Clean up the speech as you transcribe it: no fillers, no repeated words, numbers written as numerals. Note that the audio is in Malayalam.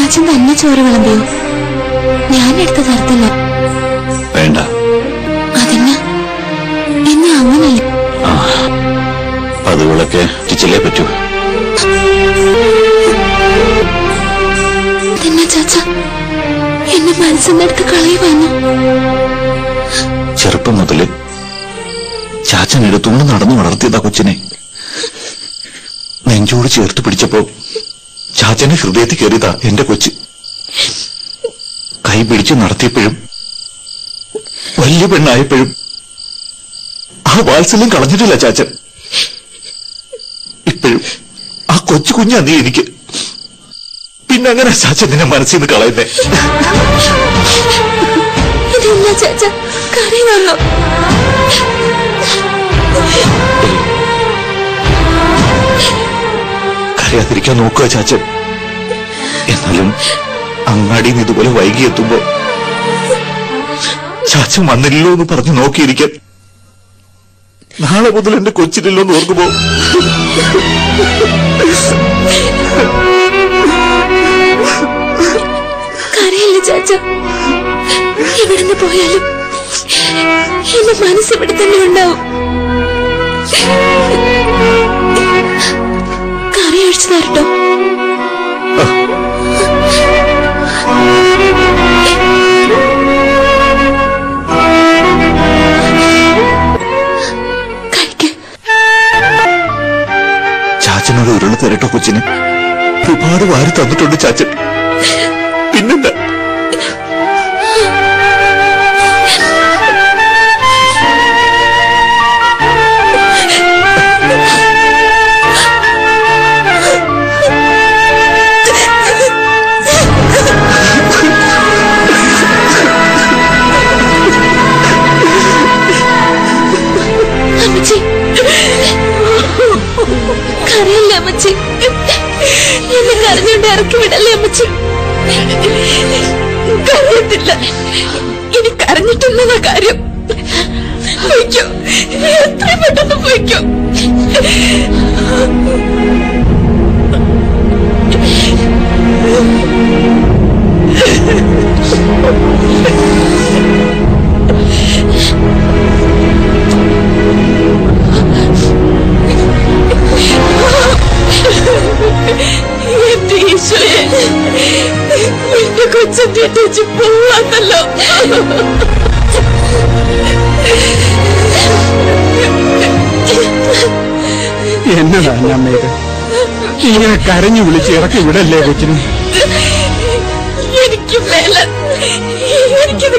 ചാച്ചൻ തന്നെ ചോറ് വിളമ്പിയോ? ഞാനെടുത്ത് തരത്തില്ല. വേണ്ട. അതെന്നാ എന്നെ അങ്ങനല്ല. പതിവുകളൊക്കെ ടീച്ചറിലേ പറ്റൂ. അതെന്നാ ചാച്ച എന്നെ മനസ്സിനെടുത്ത് കളയുവാന്നു? ചെറുപ്പം മുതല് ചാച്ചൻ എടുത്തുകൊണ്ട് നടന്നു വളർത്തിയതാ കൊച്ചിനെ. നെഞ്ചോട് ചേർത്ത് പിടിച്ചപ്പോ ചാച്ചന്റെ ഹൃദയത്തിൽ കയറിയതാ എന്റെ കൊച്ച്. കൈ പിടിച്ച് നടത്തിയപ്പോഴും വലിയ പെണ്ണായപ്പോഴും ആ വാത്സല്യം കളഞ്ഞിട്ടില്ല ചാച്ചൻ. ഇപ്പോഴും ആ കൊച്ചു കുഞ്ഞാ നീ എനിക്ക്. പിന്നെ അങ്ങനെ ചാച്ചൻ നിന്നെ മനസ്സിൽ നിന്ന് കളയുന്നേ? കരയാതിരിക്കാൻ നോക്കുക ചാച്ചൻ. എന്നാലും അങ്ങാടിന്ന് ഇതുപോലെ വൈകി എത്തുമ്പോ ചാച്ചൻ വന്നില്ലല്ലോ എന്ന് പറഞ്ഞു നോക്കിയിരിക്കാൻ. നാളെ മുതൽ എന്റെ കൊച്ചില്ലല്ലോ എന്ന് ഓർക്കുമ്പോ കരയില്ല ചാച്ച. എവിടുന്ന് പോയാലും എന്റെ മനസ്സിവിടെ തന്നെ ഉണ്ടാവും. കറി ഒഴിച്ചു തരട്ടോ? ചാച്ചനോട് ഉരുള തരട്ടോ കൊച്ചിന്? ഒരുപാട് വാരി തന്നിട്ടുണ്ട് ചാച്ചൻ. പിന്നെന്താ? അമ്മച്ചി കരയല്ലേ അമ്മച്ചി? എന്നെ കരഞ്ഞോണ്ട് ഇറക്കി വിടല്ലേ അമ്മച്ചി? കരയത്തില്ല. ഇനി കരഞ്ഞിട്ടുണ്ടെന്ന കാര്യം. പൊയ്ക്കോ, എത്രയും പെട്ടെന്ന് പൊയ്ക്കോ. എന്റെ ഈശോയെ, എന്റെ കൊച്ചെന്നെ വെച്ച് പോവാന്നല്ലോ. എന്നതാ അമ്മേത് ഇങ്ങനെ കരഞ്ഞു വിളിച്ച് ഇറക്കി വിടല്ലേ കൊച്ചിനും? എനിക്ക് മേല, എനിക്കിത്